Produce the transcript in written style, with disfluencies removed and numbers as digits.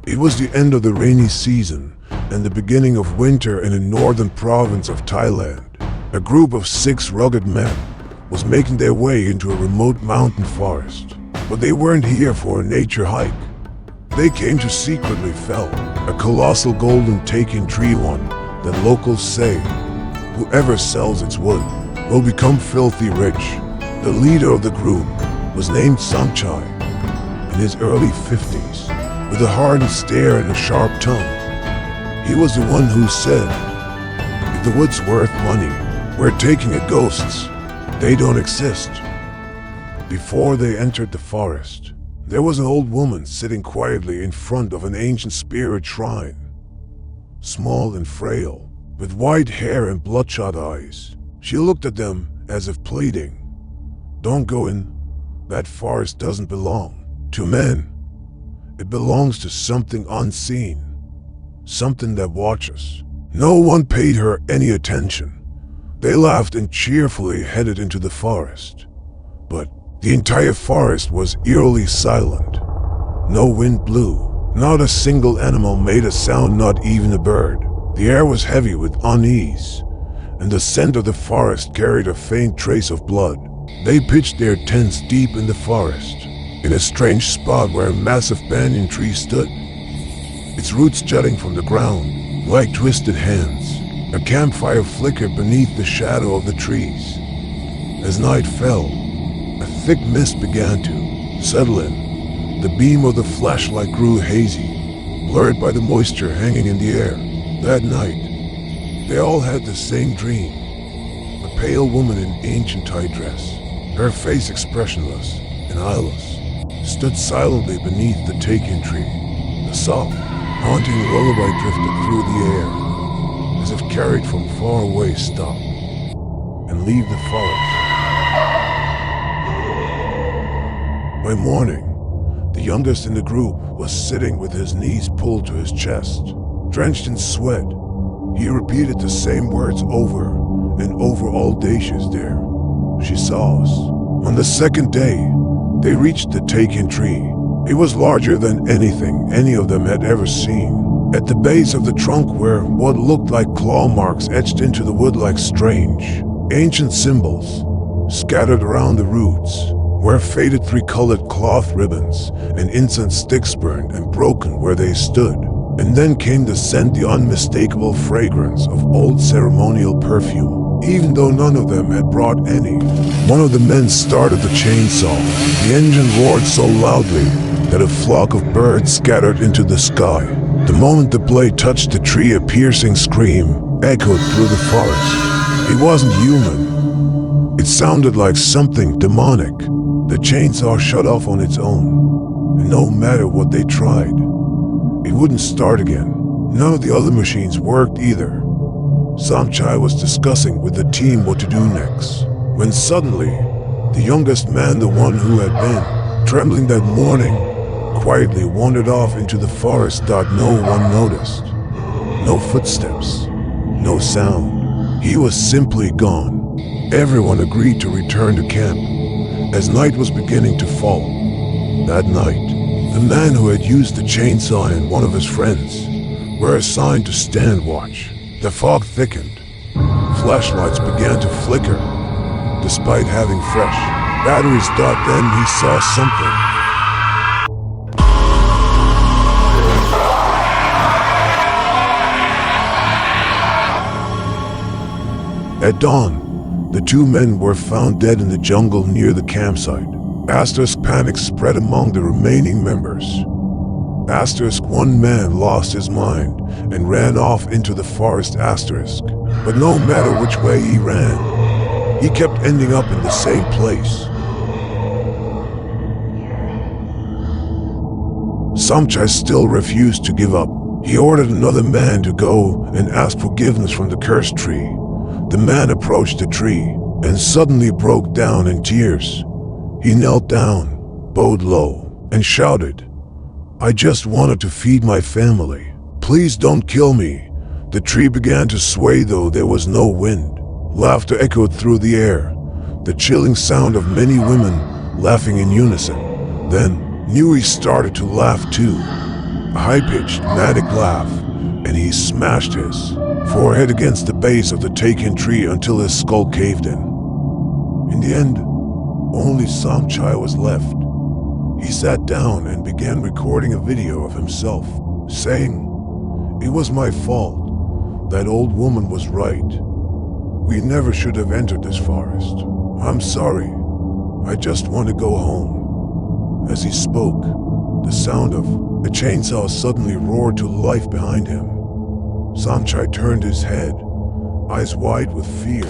It was the end of the rainy season and the beginning of winter in the northern province of Thailand. A group of 6 rugged men was making their way into a remote mountain forest. But they weren't here for a nature hike. They came to secretly fell a colossal golden Takian tree, one that locals say whoever sells its wood will become filthy rich. The leader of the group was named Samchai, in his early 50s, with a hardened stare and a sharp tongue. He was the one who said, "If the wood's worth money, we're taking it. Ghosts, they don't exist." Before they entered the forest, there was an old woman sitting quietly in front of an ancient spirit shrine. Small and frail, with white hair and bloodshot eyes, she looked at them as if pleading, "Don't go in. That forest doesn't belong to men. It belongs to something unseen, something that watches." No one paid her any attention. They laughed and cheerfully headed into the forest. But the entire forest was eerily silent. No wind blew. Not a single animal made a sound, not even a bird. The air was heavy with unease, and the scent of the forest carried a faint trace of blood. They pitched their tents deep in the forest, in a strange spot where a massive banyan tree stood, its roots jutting from the ground like twisted hands. A campfire flickered beneath the shadow of the trees. As night fell, a thick mist began to settle in. The beam of the flashlight grew hazy, blurred by the moisture hanging in the air. That night, they all had the same dream. A pale woman in ancient Thai dress, her face expressionless and eyeless, stood silently beneath the Takian tree. The soft, haunting lullaby drifted through the air, as if carried from far away. Stop and leave the forest. By morning, the youngest in the group was sitting with his knees pulled to his chest. Drenched in sweat, he repeated the same words over and over. "All day she's there. She saw us." On the second day, they reached the Takian tree. It was larger than anything any of them had ever seen. At the base of the trunk were what looked like claw marks etched into the wood like strange, ancient symbols. Scattered around the roots were faded 3-colored cloth ribbons, and incense sticks burned and broken where they stood. And then came the scent, the unmistakable fragrance of old ceremonial perfume, even though none of them had brought any. One of the men started the chainsaw. The engine roared so loudly that a flock of birds scattered into the sky. The moment the blade touched the tree, a piercing scream echoed through the forest. It wasn't human. It sounded like something demonic. The chainsaw shut off on its own, and no matter what they tried, it wouldn't start again. None of the other machines worked either. Samchai was discussing with the team what to do next, when suddenly, the youngest man, the one who had been trembling that morning, quietly wandered off into the forest. No one noticed. No footsteps, no sound. He was simply gone. Everyone agreed to return to camp, as night was beginning to fall. That night, the man who had used the chainsaw and one of his friends were assigned to stand watch. The fog thickened. Flashlights began to flicker, despite having fresh batteries. Then he saw something. At dawn, the 2 men were found dead in the jungle near the campsite. Asterisk panic spread among the remaining members. Asterisk one man lost his mind and ran off into the forest. Asterisk. But no matter which way he ran, he kept ending up in the same place. Samchai still refused to give up. He ordered another man to go and ask forgiveness from the cursed tree. The man approached the tree and suddenly broke down in tears. He knelt down, bowed low, and shouted, "I just wanted to feed my family. Please don't kill me." The tree began to sway, though there was no wind. Laughter echoed through the air, the chilling sound of many women laughing in unison. Then Nui started to laugh too. a high-pitched, manic laugh, and he smashed his forehead against the base of the Takian tree until his skull caved in. In the end, only Samchai was left. He sat down and began recording a video of himself, saying, "It was my fault. That old woman was right. We never should have entered this forest. I'm sorry. I just want to go home." As he spoke, the sound of a chainsaw suddenly roared to life behind him. Samchai turned his head, eyes wide with fear.